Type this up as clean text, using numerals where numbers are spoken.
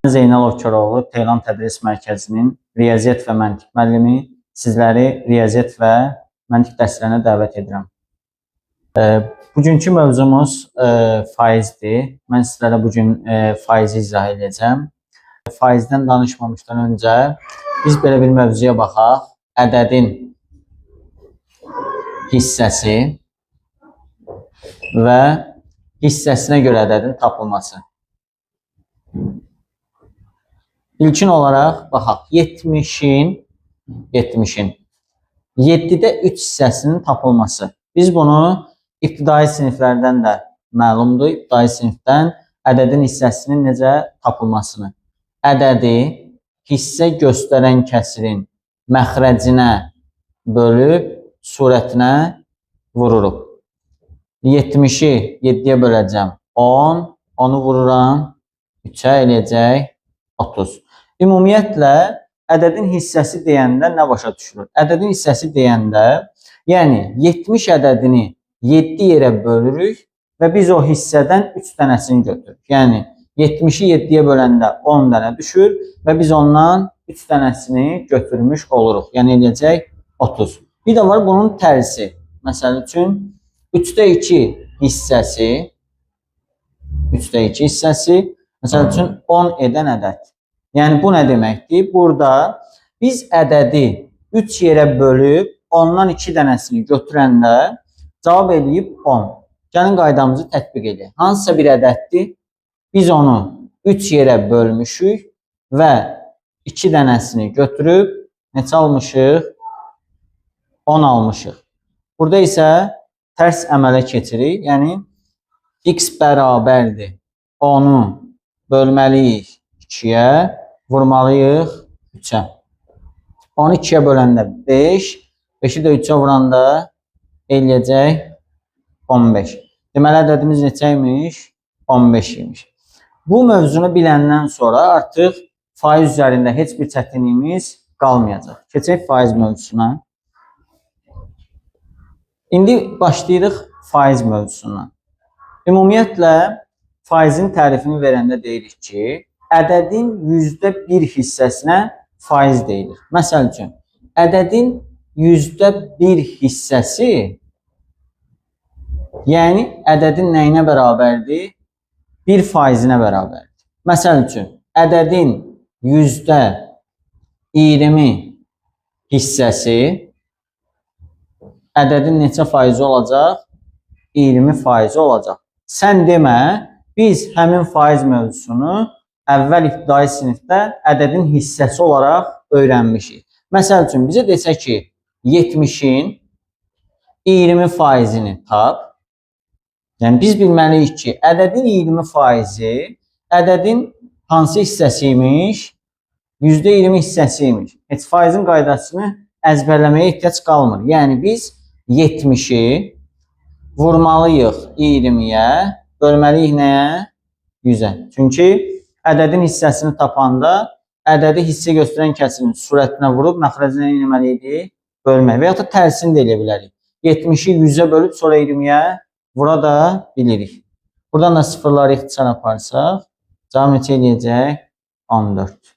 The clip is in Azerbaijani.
Zeynal Okkaroğlu, Teylan Tədris Mərkəzinin riyaziyyat və məntiq müəllimi. Sizləri riyaziyyat və məntiq dərslərinə dəvət edirəm. Bugünkü mövzumuz faizdir. Mən sizlərə bugün faizi izah edəcəm. Faizdən danışmamışdan öncə biz belə bir mövzuya baxaq. Ədədin hissəsi və hissəsinə görə ədədin tapılması. İlkin olaraq baxaq, 70'in 7'də 3 hissəsinin tapılması. Biz bunu ibtidai siniflərdən də məlumdur. İbtidai sinifdən ədədin hissəsinin necə tapılmasını. Ədədi hissə göstərən kəsirin məxrəcinə bölüb surətinə vururuq. 70'i 7'yə böləcəm 10, onu vururam 3'ə eləyəcək 30. Ümumiyyətlə, ədədin hissəsi deyəndə nə başa düşülür? Ədədin hissəsi deyəndə, yəni 70 ədədini 7 yerə bölürük və biz o hissədən 3 dənəsini götürürük. Yəni 70'i 7'yə böləndə 10 dənə düşür və biz ondan 3 dənəsini götürmüş oluruq. Yəni eləyəcək 30. Bir də var bunun tərsi. Məsəl üçün 3'də 2 hissəsi məsəl üçün 10 edən ədəd. Yəni bu nə deməkdir? Burada biz ədədi 3 yerə bölüb ondan 2 dənəsini götürəndə cavab eləyib 10. Gəlin qaydamızı tətbiq edək. Hansısa bir ədəddir. Biz onu 3 yerə bölmüşük və 2 dənəsini götürüb neçə almışıq? 10 almışıq. Burada isə tərs əmələ keçirik. Yəni x bərabərdir 10'u bölməliyik 2'yə, vurmalıyıq 3'ə. 10'u 2'yə böləndə 5, 5'i də 3'ə vuranda eləyəcək 15. Deməli, ədədimiz neçəymiş? 15 imiş. Bu mövzunu biləndən sonra artıq faiz üzərində heç bir çətinliyimiz qalmayacaq. Keçək faiz mövzusuna. İndi başlayırıq faiz mövzusuna. Ümumiyyətlə, faizin tərifini verəndə deyirik ki, ədədin %1 hissəsinə faiz deyilir. Məsəl üçün, ədədin %1 hissəsi, yəni ədədin nəyinə bərabərdir? 1 faizinə bərabərdir. Məsəl üçün, ədədin %20 hissəsi, ədədin neçə faizi olacaq? 20 faizi olacaq. Sən demə, biz həmin faiz mövzusunu əvvəl ibtidai sinifdə ədədin hissəsi olaraq öyrənmişik. Məsəl üçün, bizə desə ki, 70'in 20 faizini tap. Yəni, biz bilməliyik ki, ədədin 20 faizi ədədin hansı hissəsiymiş? %20 hissəsiymiş. Heç faizin qaydasını əzbərləməyə ehtiyac qalmır. Yəni, biz 70'i vurmalıyıq 20'yə, bölməliyik nəyə? 100'ə. Çünki ədədin hissəsini tapanda ədədi hissə göstərən kəsirin surətinə vurub məxrəcinə eləməliydik? Bölmək. Və ya da tərsini də eləyə bilərik. 70'i 100'ə bölüb sonra 20'yə vura da bilirik. Buradan da sıfırları ixtisar aparsaq, cavab neçə eləyəcək? 14.